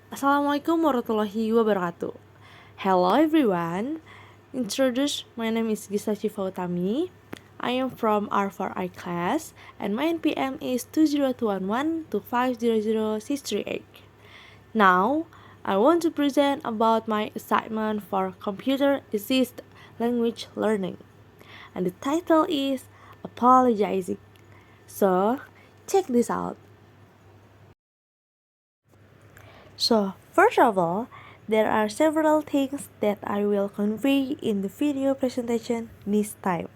Assalamualaikum warahmatullahi wabarakatuh. Hello everyone. My name is Ghitsna Syifa Utami. I am from R4I class and my NPM is 20211 to 500638. Now, I want to present about my assignment for computer assisted language learning. And the title is Apologizing. So, check this out. So, first of all, there are several things that I will convey in the video presentation this time.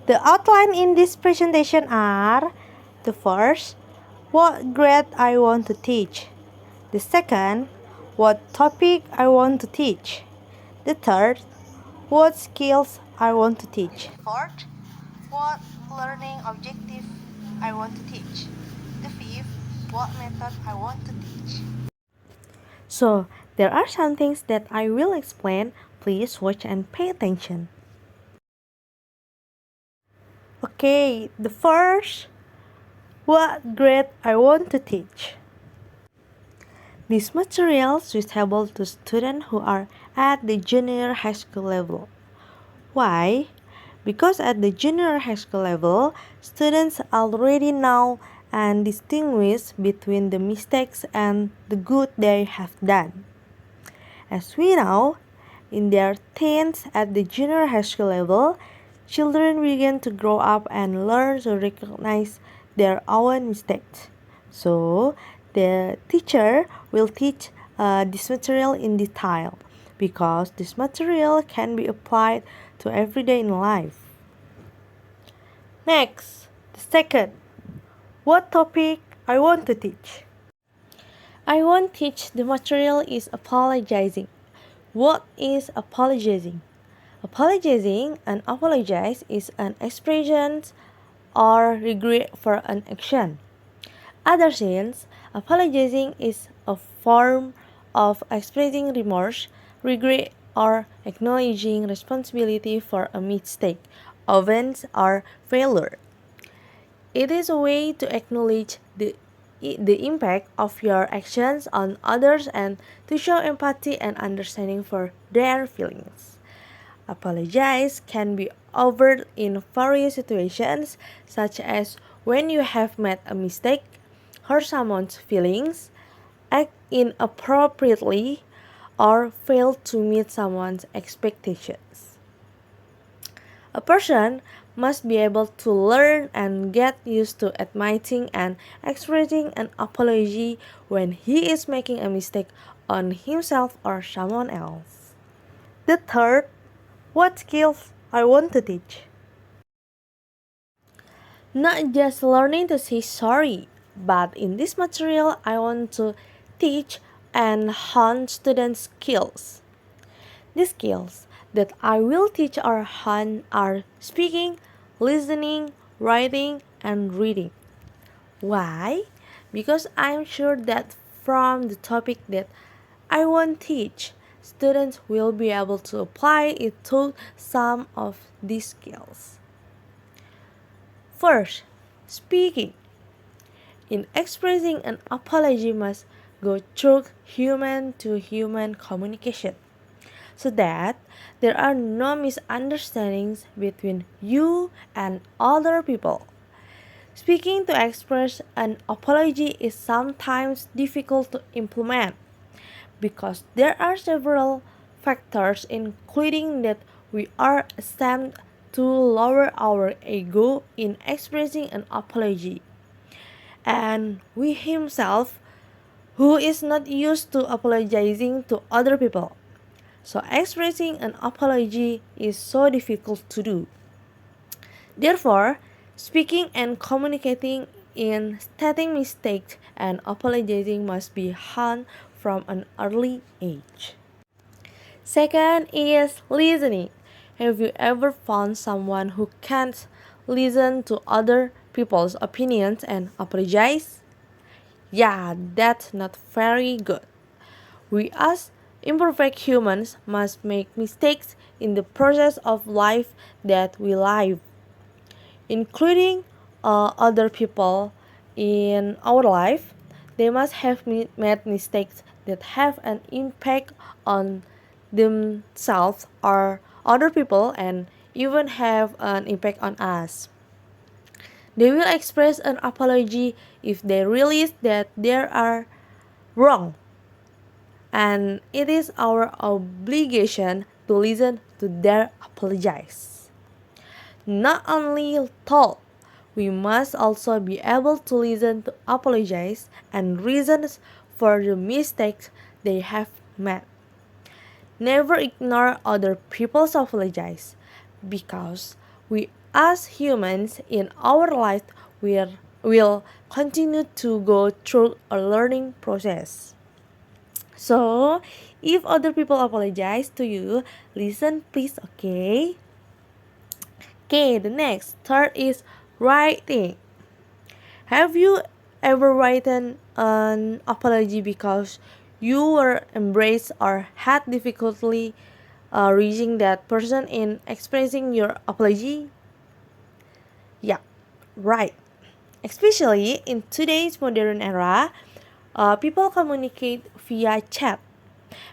The outline in this presentation are: the first, what grade I want to teach; the second, what topic I want to teach; the third, what skills I want to teach; the fourth, what learning objective I want to teach; the fifth, what method I want to teach. So, there are some things that I will explain. Please watch and pay attention. Okay, the first, what grade I want to teach. These materials suitable to students who are at the junior high school level. Why? Because at the junior high school level, students already know and distinguish between the mistakes and the good they have done. As we know, in their teens at the junior high school level, children begin to grow up and learn to recognize their own mistakes. So, the teacher will teach this material in detail because this material can be applied to everyday in life. Next, the second, what topic I want to teach. I want to teach the material is apologizing. What is apologizing? Apologizing and apologize is an expression or regret for an action. Other sense, apologizing is a form of expressing remorse, regret, or acknowledging responsibility for a mistake, offense, or failure. It is a way to acknowledge the impact of your actions on others and to show empathy and understanding for their feelings. Apologize can be overt in various situations, such as when you have made a mistake, hurt someone's feelings, act inappropriately, or fail to meet someone's expectations. A person must be able to learn and get used to admitting and expressing an apology when he is making a mistake on himself or someone else. The third, what skills I want to teach. Not just learning to say sorry, but in this material I want to teach and hone students' skills. The skills that I will teach or hone are speaking, listening, writing, and reading. Why? Because I'm sure that from the topic that I want to teach, students will be able to apply it to some of these skills. First, speaking. In expressing an apology must go through human to human communication so that there are no misunderstandings between you and other people. Speaking to express an apology is sometimes difficult to implement because there are several factors including that we are ashamed to lower our ego in expressing an apology and we himself who is not used to apologizing to other people. So expressing an apology is so difficult to do. Therefore, speaking and communicating in stating mistakes and apologizing must be honed from an early age. Second is listening. Have you ever found someone who can't listen to other people's opinions and apologize? Yeah, that's not very good. We as imperfect humans must make mistakes in the process of life that we live, including other people in our life. they must have made mistakes that have an impact on themselves or other people and even have an impact on us. They will express an apology if they realize that they are wrong, and it is our obligation to listen to their apologies. Not only told, we must also be able to listen to apologize and reasons for the mistakes they have made. Never ignore other people's apologies because we as humans in our life will continue to go through a learning process. So, if other people apologize to you, listen please, okay? Okay, the next third is writing. Have you ever written an apology because you were embraced or had difficulty reaching that person in expressing your apology? Yeah, right. Especially in today's modern era, people communicate via chat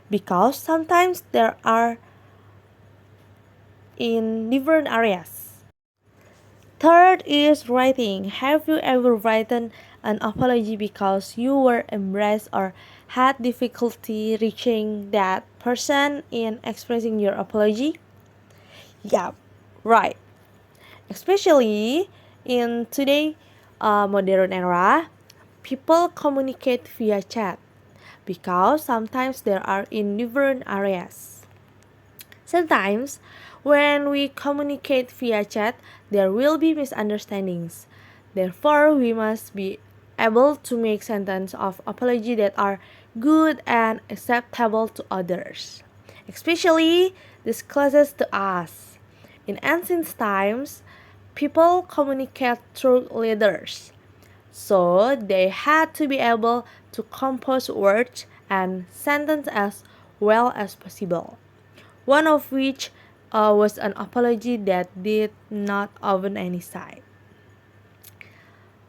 because sometimes there are in different areas. Third is writing. Have you ever written an apology because you were embarrassed or had difficulty reaching that person in expressing your apology? Yeah, right. Especially in today modern era, people communicate via chat because sometimes there are in different areas. Sometimes, when we communicate via chat, there will be misunderstandings. Therefore, we must be able to make sentences of apology that are good and acceptable to others, especially this closest to us. In ancient times, people communicate through letters, so they had to be able to compose words and sentences as well as possible, one of which was an apology that did not open any side.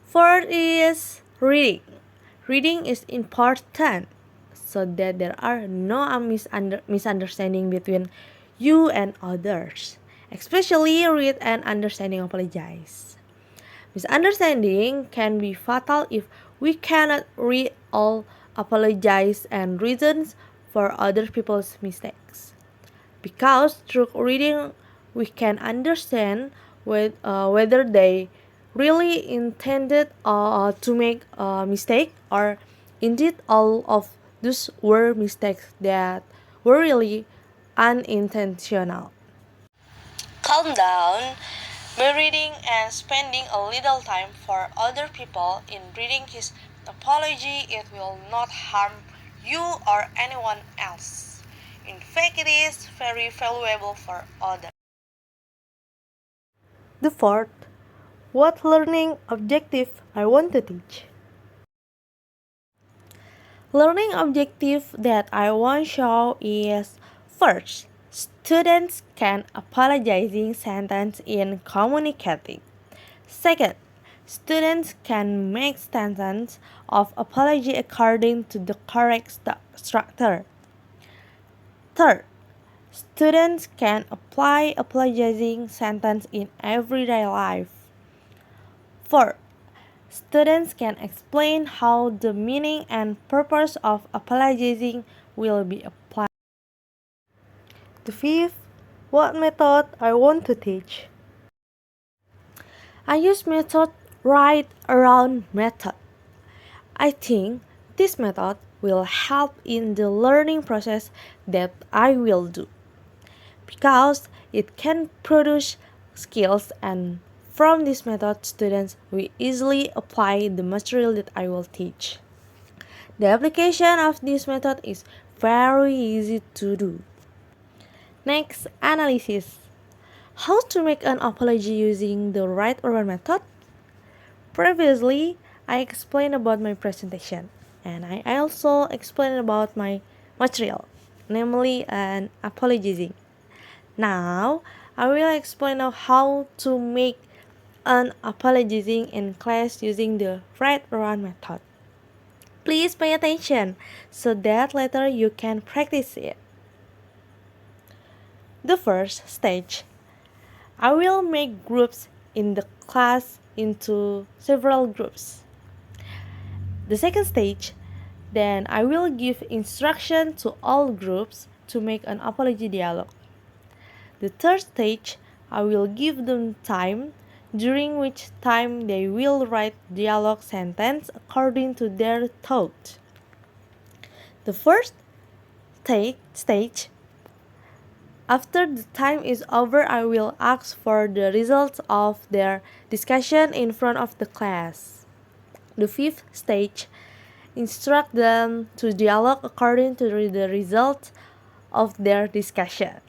Fourth is reading. Reading is important so that there are no misunderstanding between you and others. Especially read and understanding apologize. Misunderstanding can be fatal if we cannot read all apologies and reasons for other people's mistakes. Because through reading we can understand whether they really intended to make a mistake or indeed all of those were mistakes that were really unintentional. Calm down by reading and spending a little time for other people in reading his apology. It will not harm you or anyone else. In fact, it is very valuable for others. The fourth, what learning objective I want to teach. Learning objective that I want to show is first, students can apologizing sentence in communicating. Second, students can make sentences of apology according to the correct structure. Third, students can apply apologizing sentence in everyday life. Fourth, students can explain how the meaning and purpose of apologizing will be applied. The fifth, what method I want to teach. I use method right around method. I think this method will help in the learning process that I will do because it can produce skills, and from this method students will easily apply the material that I will teach. The application of this method is very easy to do. Next, analysis. How to make an apology using the right or wrong method? Previously, I explained about my presentation and I also explained about my material, namely an apologizing. Now, I will explain how to make an apologizing in class using the right or wrong method. Please pay attention so that later you can practice it. The first stage, I will make groups in the class into several groups. The second stage, then I will give instruction to all groups to make an apology dialogue. The third stage, I will give them time, during which time they will write dialogue sentence according to their thought. The first stage, after the time is over, I will ask for the results of their discussion in front of the class. The fifth stage, instruct them to dialogue according to the results of their discussion.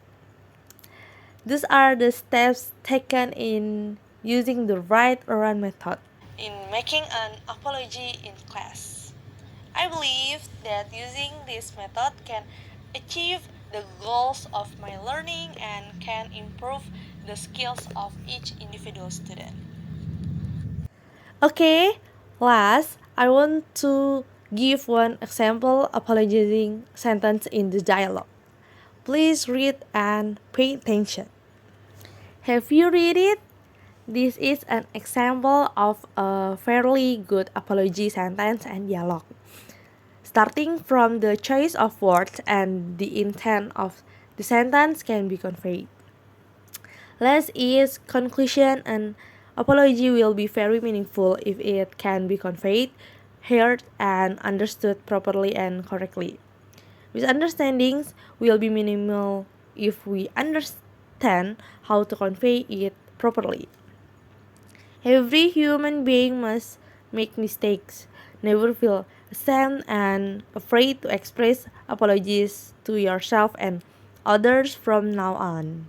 These are the steps taken in using the right or wrong method in making an apology in class. I believe that using this method can achieve the goals of my learning and can improve the skills of each individual student. Okay, last, I want to give one example apologizing sentence in the dialogue. Please read and pay attention. Have you read it? This is an example of a fairly good apology sentence and dialogue. Starting from the choice of words and the intent of the sentence can be conveyed. Last is conclusion. An apology will be very meaningful if it can be conveyed, heard, and understood properly and correctly. Misunderstandings will be minimal if we understand how to convey it properly. Every human being must make mistakes. Never feel ashamed and afraid to express apologies to yourself and others from now on.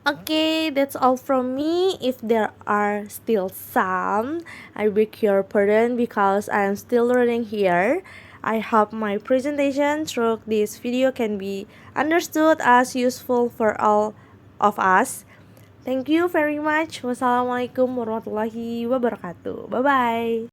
Okay, that's all from me. If there are still some, I beg your pardon because I am still learning here. I hope my presentation through this video can be understood as useful for all of us. Thank you very much. Wassalamualaikum warahmatullahi wabarakatuh. Bye bye.